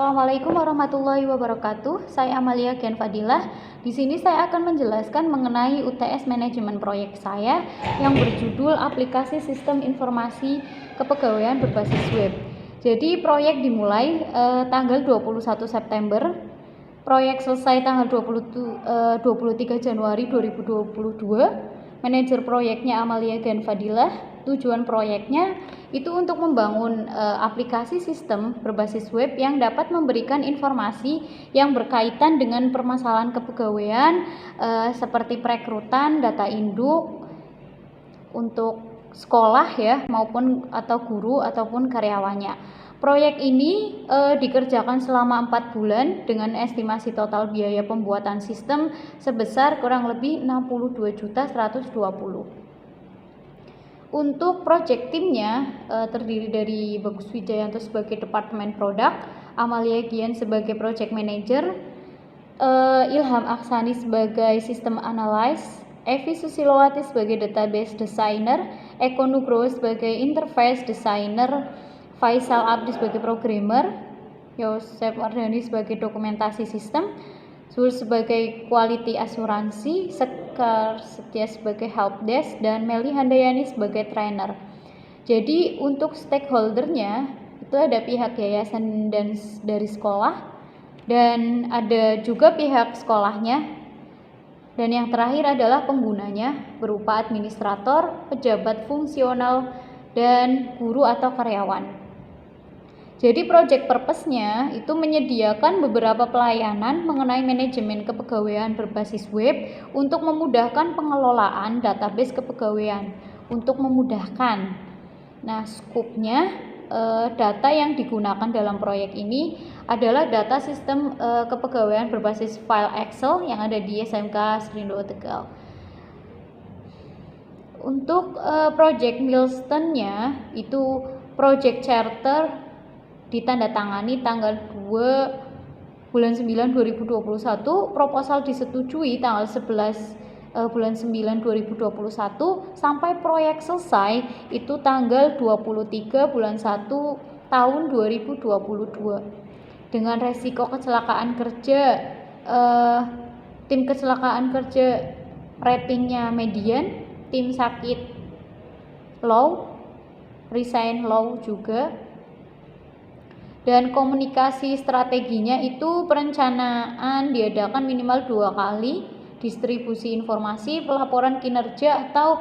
Assalamualaikum warahmatullahi wabarakatuh. Saya Amalia Gian Fadilah. Di sini saya akan menjelaskan mengenai UTS manajemen proyek saya yang berjudul Aplikasi Sistem Informasi Kepegawaian Berbasis Web. Jadi proyek dimulai tanggal 21 September. Proyek selesai tanggal 23 Januari 2022. Manajer proyeknya Amalia Gian Fadilah. Tujuan proyeknya itu untuk membangun aplikasi sistem berbasis web yang dapat memberikan informasi yang berkaitan dengan permasalahan kepegawaian seperti perekrutan, data induk untuk sekolah ya maupun atau guru ataupun karyawannya. Proyek ini dikerjakan selama 4 bulan dengan estimasi total biaya pembuatan sistem sebesar kurang lebih 62.120.000. Untuk project timnya terdiri dari Bagus Wijayanto sebagai Departemen Produk, Amalia Gian sebagai Project Manager, Ilham Aksani sebagai System Analyst, Evi Susilowati sebagai Database Designer, Eko Nugroho sebagai Interface Designer, Faisal Abdi sebagai Programmer, Yosef Wardani sebagai Dokumentasi Sistem, Zul sebagai Quality Asuransi, Sekar Setia sebagai Helpdesk, dan Meli Handayani sebagai Trainer. Jadi untuk stakeholdernya itu ada pihak yayasan dan dari sekolah, dan ada juga pihak sekolahnya, dan yang terakhir adalah penggunanya berupa administrator, pejabat fungsional, dan guru atau karyawan. Jadi project purpose-nya itu menyediakan beberapa pelayanan mengenai manajemen kepegawaian berbasis web untuk memudahkan pengelolaan database kepegawaian. Untuk memudahkan. Nah, skupnya data yang digunakan dalam proyek ini adalah data sistem kepegawaian berbasis file Excel yang ada di SMK Serindo Tegal. Untuk project milestone-nya itu project charter ditandatangani tanggal 2 bulan 9 2021, proposal disetujui tanggal 11 bulan 9 2021, sampai proyek selesai itu tanggal 23 bulan 1 tahun 2022. Dengan resiko kecelakaan kerja, tim kecelakaan kerja ratingnya median, tim sakit low, resign low juga. Dan komunikasi strateginya itu perencanaan diadakan minimal 2 kali, distribusi informasi, pelaporan kinerja atau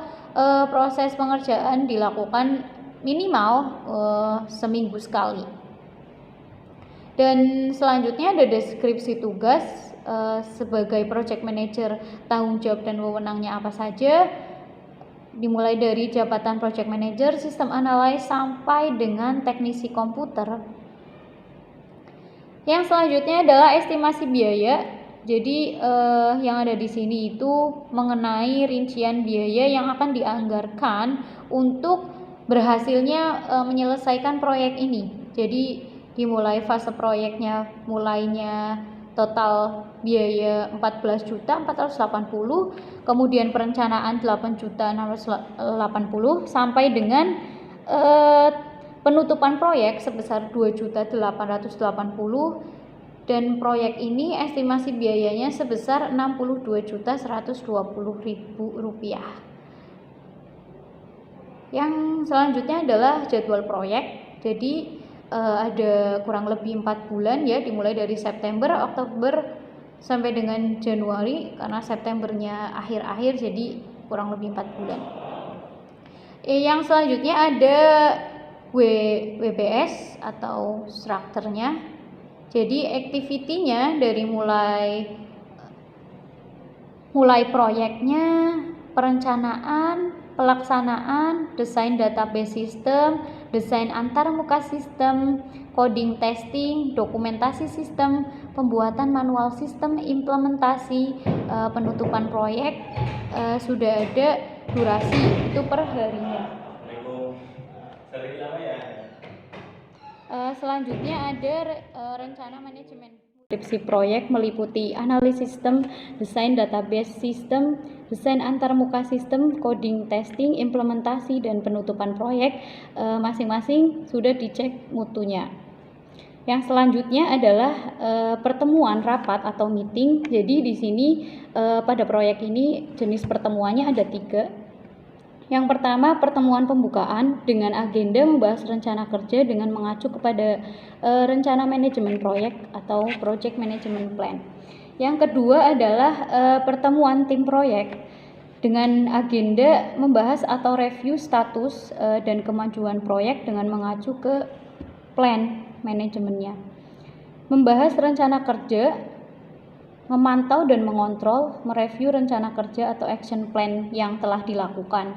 proses pengerjaan dilakukan minimal seminggu sekali. Dan selanjutnya ada deskripsi tugas sebagai project manager, tanggung jawab dan wewenangnya apa saja, dimulai dari jabatan project manager, sistem analyst sampai dengan teknisi komputer. Yang selanjutnya adalah estimasi biaya. Jadi yang ada di sini itu mengenai rincian biaya yang akan dianggarkan untuk berhasilnya menyelesaikan proyek ini. Jadi dimulai fase proyeknya mulainya total biaya 14.480, kemudian perencanaan 8.680 sampai dengan penutupan proyek sebesar 2.880, dan proyek ini estimasi biayanya sebesar 62.120.000 rupiah. Yang selanjutnya adalah jadwal proyek. Jadi ada kurang lebih 4 bulan ya, dimulai dari September, Oktober sampai dengan Januari, karena Septembernya akhir-akhir jadi kurang lebih 4 bulan. Yang selanjutnya ada WBS atau strukturnya. Jadi activity-nya dari mulai proyeknya, perencanaan, pelaksanaan, desain database sistem, desain antarmuka sistem, coding testing, dokumentasi sistem, pembuatan manual sistem, implementasi, penutupan proyek, sudah ada durasi itu per harinya. Selanjutnya ada rencana manajemen. Deskripsi proyek meliputi analisis sistem, desain database sistem, desain antarmuka sistem, coding testing, implementasi, dan penutupan proyek. Masing-masing sudah dicek mutunya. Yang selanjutnya adalah pertemuan rapat atau meeting. Jadi di sini pada proyek ini jenis pertemuannya ada 3. Yang pertama, pertemuan pembukaan dengan agenda membahas rencana kerja dengan mengacu kepada rencana manajemen proyek atau project management plan. Yang kedua adalah pertemuan tim proyek dengan agenda membahas atau review status dan kemajuan proyek dengan mengacu ke plan manajemennya. Membahas rencana kerja, memantau dan mengontrol, mereview rencana kerja atau action plan yang telah dilakukan.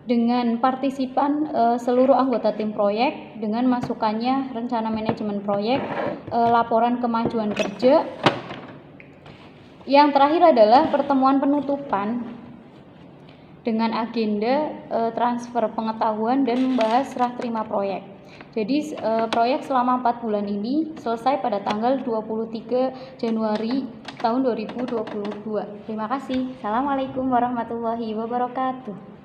Dengan partisipan seluruh anggota tim proyek dengan masukannya rencana manajemen proyek, laporan kemajuan kerja. Yang terakhir adalah pertemuan penutupan dengan agenda transfer pengetahuan dan membahas serah terima proyek. Jadi proyek selama 4 bulan ini selesai pada tanggal 23 Januari tahun 2022. Terima kasih. Assalamualaikum warahmatullahi wabarakatuh.